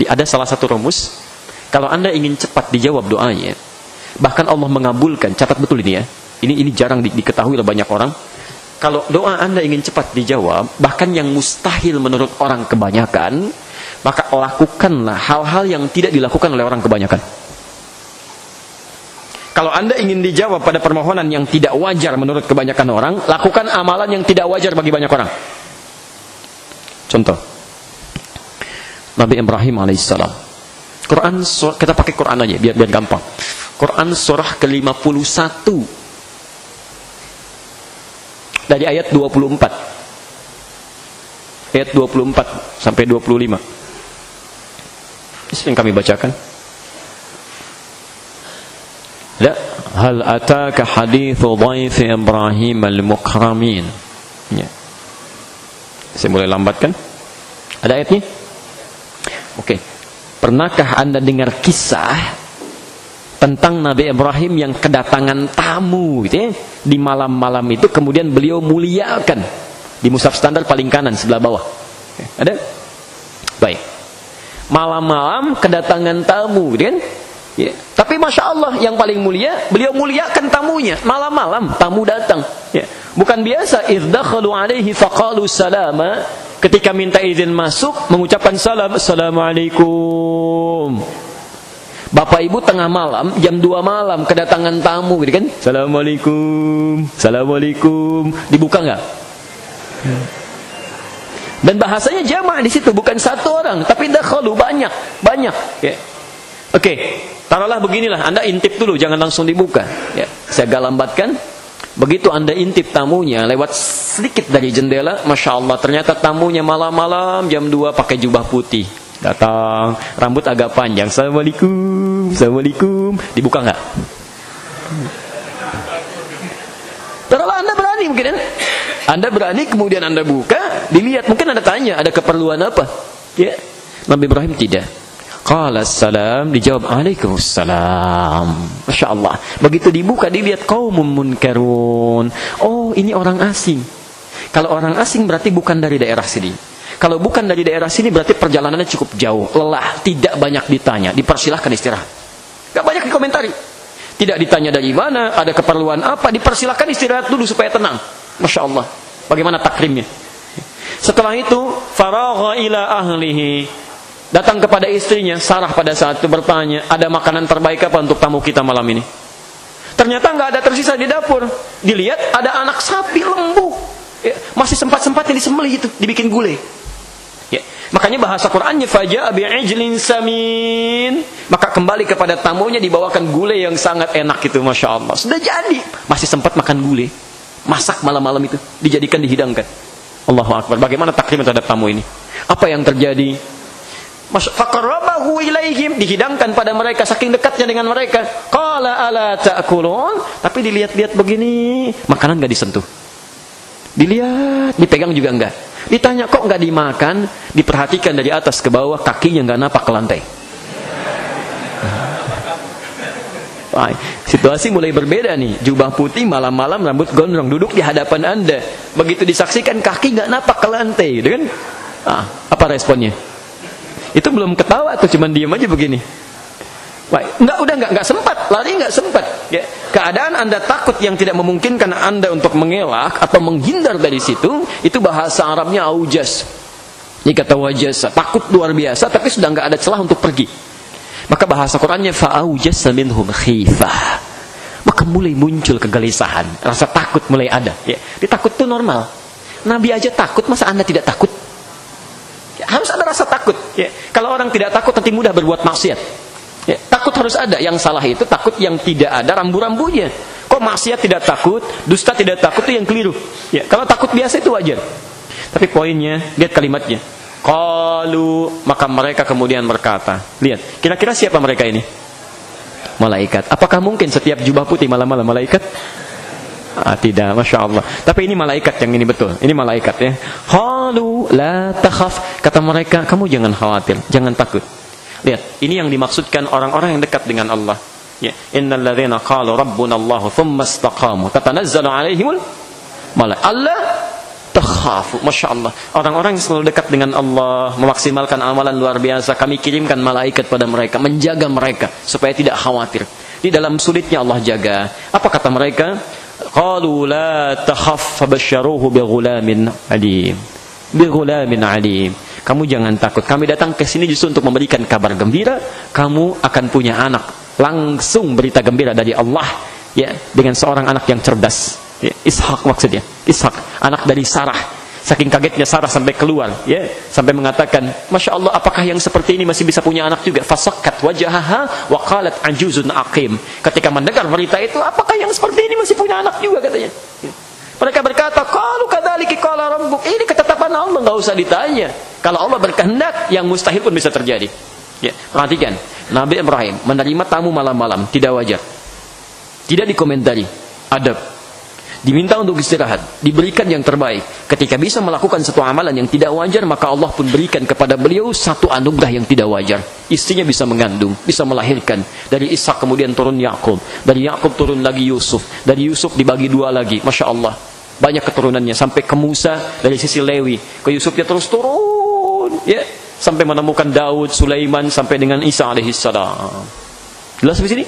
Ada salah satu rumus, kalau Anda ingin cepat dijawab doanya, bahkan Allah mengabulkan, catat betul ini ya. Ini jarang diketahui oleh banyak orang. Kalau doa Anda ingin cepat dijawab, bahkan yang mustahil menurut orang kebanyakan, maka lakukanlah hal-hal yang tidak dilakukan oleh orang kebanyakan. Kalau Anda ingin dijawab pada permohonan yang tidak wajar menurut kebanyakan orang, lakukan amalan yang tidak wajar bagi banyak orang. Contoh, Nabi Ibrahim alaihissalam. Quran, kita pakai Quran aja biar gampang. Quran surah ke-51 dari ayat 24. Ayat 24 sampai 25. Ini yang kami bacakan. La hal ataka hadithu dhaifi Ibrahim al-mukramin. Ya. Saya mulai lambatkan. Ada ayatnya? Oke. Pernahkah Anda dengar kisah tentang Nabi Ibrahim yang kedatangan tamu gitu ya, di malam-malam itu, kemudian beliau muliakan di mushaf standar paling kanan sebelah bawah. Ada? Baik. Malam-malam kedatangan tamu gitu kan? Ya. Tapi Masya Allah yang paling mulia, beliau muliakan tamunya. Malam-malam tamu datang ya. Bukan biasa izdakhalu alaihi faqalu salama, ketika minta izin masuk mengucapkan salam, assalamualaikum. Bapak ibu tengah malam, jam 2 malam kedatangan tamu gitu kan? Assalamualaikum, assalamualaikum. Dibuka enggak? Dan bahasanya jamaah di situ, bukan satu orang, tapi dakhalu banyak ya. Oke, taruhlah beginilah, Anda intip dulu, jangan langsung dibuka ya. Saya agak lambatkan. Begitu Anda intip tamunya lewat sedikit dari jendela, Masya Allah, ternyata tamunya malam-malam jam 2 pakai jubah putih. Datang, rambut agak panjang. Assalamualaikum, assalamualaikum. Dibuka nggak? Taruhlah Anda berani mungkin kan? Anda berani, kemudian Anda buka, dilihat, mungkin Anda tanya, ada keperluan apa? Ya, Nabi Ibrahim tidak. Qala salam, dijawab Waalaikumsalam. Masya Allah. Begitu dibuka, dilihat qaumun munkarun. Oh, ini orang asing. Kalau orang asing berarti bukan dari daerah sini. Kalau bukan dari daerah sini berarti perjalanannya cukup jauh, lelah, tidak banyak ditanya, dipersilahkan istirahat. Gak banyak dikomentari. Tidak ditanya dari mana, ada keperluan apa, dipersilahkan istirahat dulu supaya tenang. Masya Allah. Bagaimana takrimnya? Setelah itu, faragha ila ahlihi. Datang kepada istrinya, Sarah pada saat itu bertanya, ada makanan terbaik apa untuk tamu kita malam ini? Ternyata nggak ada tersisa di dapur. Dilihat ada anak sapi lembu, ya, masih sempat-sempatnya disembelih itu, dibikin gulai. Ya, makanya bahasa Qur'annya faja'a bi'ijlin samin. Maka kembali kepada tamunya dibawakan gulai yang sangat enak itu, Masya Allah. Sudah jadi, masih sempat makan gulai, masak malam-malam itu, dijadikan, dihidangkan. Allahu Akbar. Bagaimana takrim terhadap tamu ini? Apa yang terjadi? Faqarrabahu ilaihim, dihidangkan pada mereka, saking dekatnya dengan mereka. Qala ala ta'kulun, tapi dilihat-lihat begini, makanan enggak disentuh. Dilihat, dipegang juga enggak. Ditanya kok enggak dimakan, diperhatikan dari atas ke bawah, kakinya enggak napak ke lantai. Wah, situasi mulai berbeda nih. Jubah putih, malam-malam rambut gondrong, duduk di hadapan Anda. Begitu disaksikan kaki enggak napak ke lantai, gitu kan? Apa responnya? Itu belum ketawa tuh, cuman diam aja begini. Baik, enggak sempat, lari enggak sempat. Ya. Keadaan Anda takut yang tidak memungkinkan Anda untuk mengelak atau menghindar dari situ, itu bahasa Arabnya aujas. Ini kata wajasa, takut luar biasa, tapi sudah enggak ada celah untuk pergi. Maka bahasa Qurannya fa'aujasa minhum khifah. Maka mulai muncul kegelisahan, rasa takut mulai ada. Ya. Ditakut itu normal. Nabi aja takut, masa Anda tidak takut? Harus ada rasa takut. Ya. Kalau orang tidak takut nanti mudah berbuat maksiat. Ya. Takut harus ada. Yang salah itu takut yang tidak ada rambu-rambunya. Kok maksiat tidak takut, dusta tidak takut, itu yang keliru. Ya. Kalau takut biasa itu wajar. Tapi poinnya, lihat kalimatnya. Qalu, maka mereka kemudian berkata. Lihat, kira-kira siapa mereka ini? Malaikat. Apakah mungkin setiap jubah putih malam-malam malaikat? Tidak, Masya Allah. Tapi ini malaikat yang ini betul. Ini malaikat ya. Qalu la takhaf. Kata mereka, kamu jangan khawatir, jangan takut. Lihat, ini yang dimaksudkan orang-orang yang dekat dengan Allah. Ya, innal ladzina qalu rabbuna Allah tsumma istaqamu tatanazzalu alaihimul malaikatu. Allah takhafu. Masya Allah. Orang-orang yang selalu dekat dengan Allah, memaksimalkan amalan luar biasa, kami kirimkan malaikat pada mereka, menjaga mereka supaya tidak khawatir. Di dalam sulitnya Allah jaga. Apa kata mereka? Qalu la takhaf fabasyaruhu bighulamin alim. Bighulamin alim. Kamu jangan takut. Kami datang ke sini justru untuk memberikan kabar gembira. Kamu akan punya anak. Langsung berita gembira dari Allah, ya, dengan seorang anak yang cerdas. Ya, Ishak maksudnya. Ishak, anak dari Sarah. Saking kagetnya Sarah sampai keluar, ya, sampai mengatakan, Masya Allah, apakah yang seperti ini masih bisa punya anak juga? Fasakkat wajahaha wa qalat ajuzun aqim. Ketika mendengar berita itu, apakah yang seperti ini masih punya anak juga, katanya. Ya. Mereka berkata, qalu kadzalika qala rabbuk. Ini ketetapan Allah, enggak usah ditanya. Kalau Allah berkehendak, yang mustahil pun bisa terjadi. Ya, perhatikan, Nabi Ibrahim menerima tamu malam-malam, tidak wajar. Tidak dikomentari, adab. Diminta untuk istirahat, diberikan yang terbaik. Ketika bisa melakukan satu amalan yang tidak wajar, maka Allah pun berikan kepada beliau satu anugerah yang tidak wajar. Istrinya bisa mengandung, bisa melahirkan. Dari Ishak kemudian turun Yakub, dari Yakub turun lagi Yusuf, dari Yusuf dibagi dua lagi. Masya Allah, banyak keturunannya sampai ke Musa, dari sisi Lewi ke Yusuf dia terus turun, ya, sampai menemukan Daud, Sulaiman, sampai dengan Isa alaihissalam. Jelas di sini?